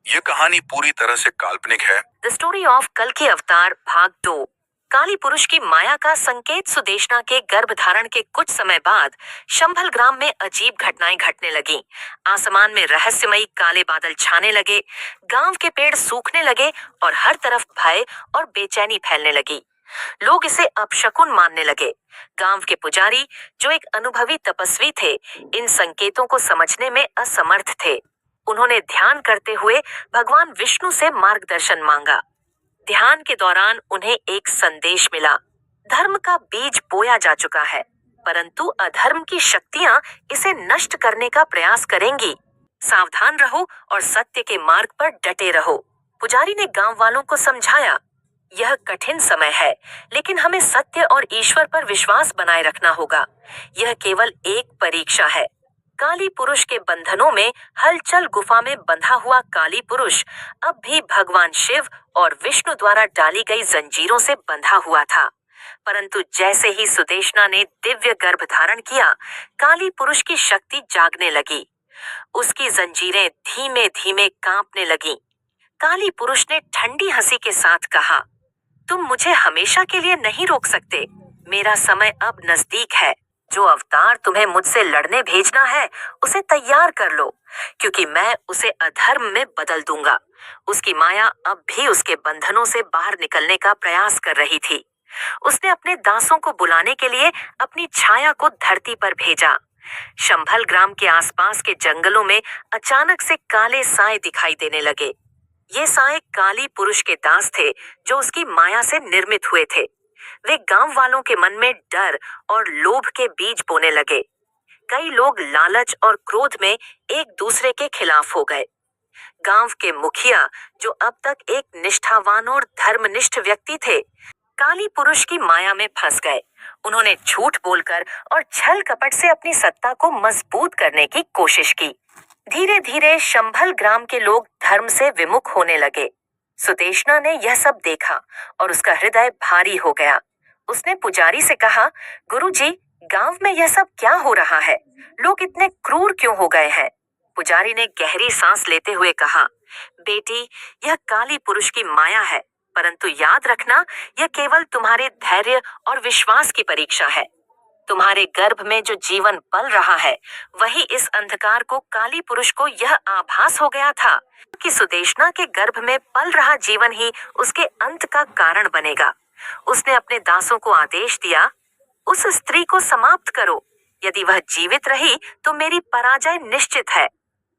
ये कहानी पूरी तरह से काल्पनिक है। द स्टोरी ऑफ कल्कि अवतार भाग 2। काली पुरुष की माया का संकेत। सुदेशना के गर्भधारण के कुछ समय बाद शंभल ग्राम में अजीब घटनाएं घटने लगीं। आसमान में रहस्यमयी काले बादल छाने लगे, गांव के पेड़ सूखने लगे और हर तरफ भय और बेचैनी फैलने लगी। लोग इसे अपशकुन मानने लगे। गांव के पुजारी, जो एक अनुभवी तपस्वी थे, इन संकेतों को समझने में असमर्थ थे। उन्होंने ध्यान करते हुए भगवान विष्णु से मार्गदर्शन मांगा। ध्यान के दौरान उन्हें एक संदेश मिला। धर्म का बीज बोया जा चुका है, परंतु अधर्म की शक्तियां इसे नष्ट करने का प्रयास करेंगी। सावधान रहो और सत्य के मार्ग पर डटे रहो। पुजारी ने गांव वालों को समझाया, यह कठिन समय है, लेकिन हमें सत्य और ईश्वर पर विश्वास बनाए रखना होगा। यह केवल एक परीक्षा है। काली पुरुष के बंधनों में हलचल। गुफा में बंधा हुआ काली पुरुष अब भी भगवान शिव और विष्णु द्वारा डाली गई जंजीरों से बंधा हुआ था। परंतु जैसे ही सुदेशना ने दिव्य गर्भ धारण किया, काली पुरुष की शक्ति जागने लगी। उसकी जंजीरें धीमे धीमे कांपने लगीं। काली पुरुष ने ठंडी हंसी के साथ कहा, तुम मुझे हमेशा के लिए नहीं रोक सकते। मेरा समय अब नजदीक है। जो अवतार तुम्हें मुझसे लड़ने भेजना है, उसे तैयार कर लो, क्योंकि मैं उसे अधर्म में बदल दूंगा। उसकी माया अब भी उसके बंधनों से बाहर निकलने का प्रयास कर रही थी। उसने अपने दासों को बुलाने के लिए अपनी छाया को धरती पर भेजा। शंभल ग्राम के आसपास के जंगलों में अचानक से काले साए दिखाई देने लगे। ये साए काली पुरुष के दास थे, जो उसकी माया से निर्मित हुए थे। वे गांव वालों के मन में डर और लोभ के बीज बोने लगे। कई लोग लालच और क्रोध में एक दूसरे के खिलाफ हो गए। गांव के मुखिया, जो अब तक एक निष्ठावान और धर्मनिष्ठ व्यक्ति थे, काली पुरुष की माया में फंस गए। उन्होंने झूठ बोलकर और छल कपट से अपनी सत्ता को मजबूत करने की कोशिश की। धीरे धीरे शंभल ग्राम के लोग धर्म से विमुख होने लगे। सुदेशना ने यह सब देखा और उसका हृदय भारी हो गया। उसने पुजारी से कहा, गुरुजी, गांव में यह सब क्या हो रहा है? लोग इतने क्रूर क्यों हो गए हैं? पुजारी ने गहरी सांस लेते हुए कहा, बेटी, यह काली पुरुष की माया है, परंतु याद रखना, यह केवल तुम्हारे धैर्य और विश्वास की परीक्षा है। तुम्हारे गर्भ में जो जीवन पल रहा है, वही इस अंधकार को काली पुरुष को यह आभास हो गया था कि सुदेशना के गर्भ में पल रहा जीवन ही उसके अंत का कारण बनेगा। उसने अपने दासों को आदेश दिया, उस स्त्री को समाप्त करो। यदि वह जीवित रही तो मेरी पराजय निश्चित है।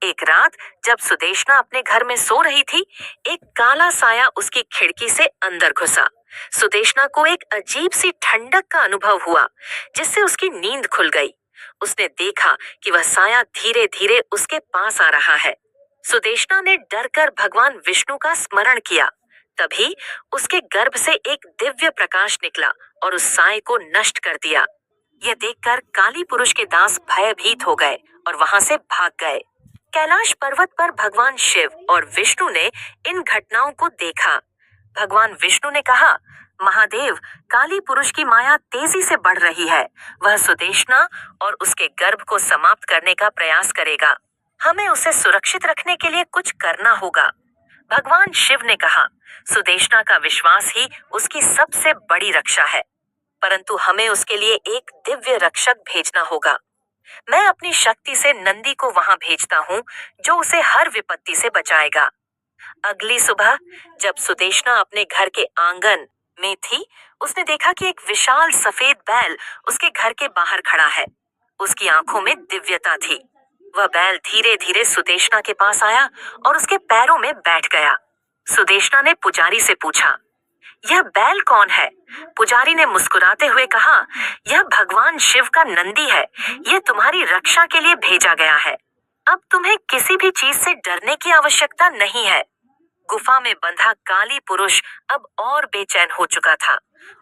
एक रात जब सुदेशना अपने घर में सो रही थी, एक काला साया उसकी खिड़की से अंदर घुसा। सुदेशना को एक अजीब सी ठंडक का अनुभव हुआ, जिससे उसकी नींद खुल गई। उसने देखा कि वह साया धीरे धीरे उसके पास आ रहा है। सुदेशना ने डरकर भगवान विष्णु का स्मरण किया। तभी उसके गर्भ से एक दिव्य प्रकाश निकला और उस साए को नष्ट कर दिया। यह देखकर काली पुरुष के दास भयभीत हो गए और वहां से भाग गए। कैलाश पर्वत पर भगवान शिव और विष्णु ने इन घटनाओं को देखा। भगवान विष्णु ने कहा, महादेव, काली पुरुष की माया तेजी से बढ़ रही है। वह सुदेशना और उसके गर्भ को समाप्त करने का प्रयास करेगा। हमें उसे सुरक्षित रखने के लिए कुछ करना होगा। भगवान शिव ने कहा, सुदेशना का विश्वास ही उसकी सबसे बड़ी रक्षा है, परंतु हमें उसके लिए एक दिव्य रक्षक भेजना होगा। मैं अपनी शक्ति से नंदी को वहां भेजता हूँ, जो उसे हर विपत्ति से बचाएगा। अगली सुबह जब सुदेशना अपने घर के आंगन में थी, उसने देखा कि एक विशाल सफेद बैल उसके घर के बाहर खड़ा है। उसकी आंखों में दिव्यता थी। वह बैल धीरे धीरे सुदेशना के पास आया और उसके पैरों में बैठ गया। सुदेशना ने पुजारी से पूछा, यह बैल कौन है? पुजारी ने मुस्कुराते हुए कहा, यह भगवान शिव का नंदी है। यह तुम्हारी रक्षा के लिए भेजा गया है। अब तुम्हें किसी भी चीज से डरने की आवश्यकता नहीं है। गुफा में बंधा काली पुरुष अब और बेचैन हो चुका था।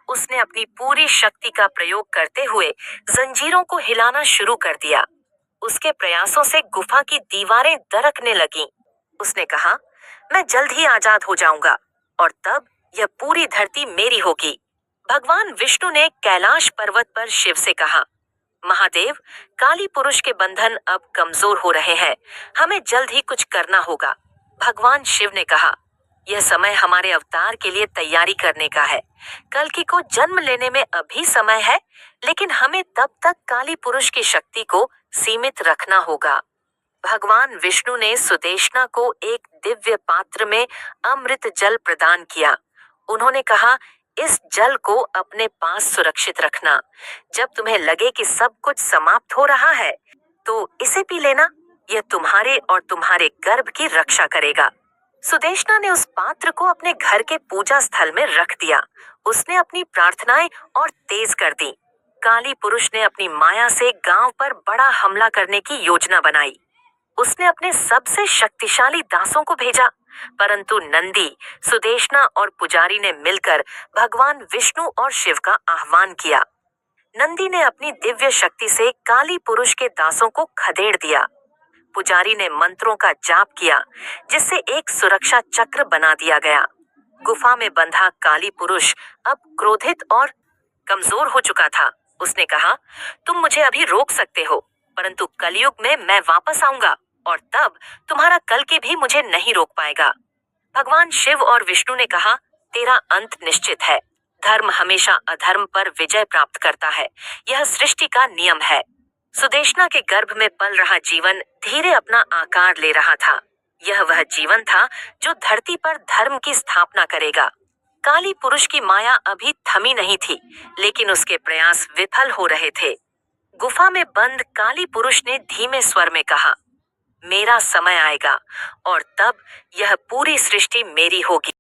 उसने अपनी पूरी शक्ति का प्रयोग करते हुए जंजीरों को हिलाना शुरू कर दिया। उसके प्रयासों से गुफा की दीवारें दरकने लगीं। उसने कहा, मैं जल्द ही आजाद हो जाऊंगा और तब यह पूरी धरती मेरी होगी। भगवान विष्णु ने कैलाश पर्वत पर शिव से कहा, महादेव, काली पुरुष के बंधन अब कमजोर हो रहे हैं। हमें जल्द ही कुछ करना होगा। भगवान शिव ने कहा, यह समय हमारे अवतार के लिए तैयारी करने का है। कल्कि को जन्म लेने में अभी समय है, लेकिन हमें तब तक काली पुरुष की शक्ति को सीमित रखना होगा। भगवान विष्णु ने सुदेशना को एक दिव्य पात्र में अमृत जल प्रदान किया। उन्होंने कहा, इस जल को अपने पास सुरक्षित रखना। जब तुम्हें लगे कि सब कुछ समाप्त हो रहा है, तो इसे पी लेना। यह तुम्हारे और तुम्हारे गर्भ की रक्षा करेगा। सुदेशना ने उस पात्र को अपने घर के पूजा स्थल में रख दिया। उसने अपनी प्रार्थनाएं और तेज कर दी। काली पुरुष ने अपनी माया से गांव पर बड़ा हमला करने की योजना बनाई। उसने अपने सबसे शक्तिशाली दासों को भेजा, परंतु नंदी, सुदेशना और पुजारी ने मिलकर भगवान विष्णु और शिव का आह्वान किया। नंदी ने अपनी दिव्य शक्ति से काली पुरुष के दासों को खदेड़ दिया। पुजारी ने मंत्रों का जाप किया, जिससे एक सुरक्षा चक्र बना दिया गया। गुफा में बंधा काली पुरुष अब क्रोधित और कमजोर हो चुका था। उसने कहा, तुम मुझे अभी रोक सकते हो, परंतु कलयुग में मैं वापस आऊंगा और तब तुम्हारा कल्कि भी मुझे नहीं रोक पाएगा। भगवान शिव और विष्णु ने कहा, तेरा अंत निश्चित है। धर्म हमेशा अधर्म पर विजय प्राप्त करता है। यह सृष्टि का नियम है। सुदेशना के गर्भ में पल रहा जीवन धीरे अपना आकार ले रहा था। यह वह जीवन था जो धरती पर धर्म की स्थापना करेगा। काली पुरुष की माया अभी थमी नहीं थी, लेकिन उसके प्रयास विफल हो रहे थे। गुफा में बंद काली पुरुष ने धीमे स्वर में कहा, मेरा समय आएगा और तब यह पूरी सृष्टि मेरी होगी।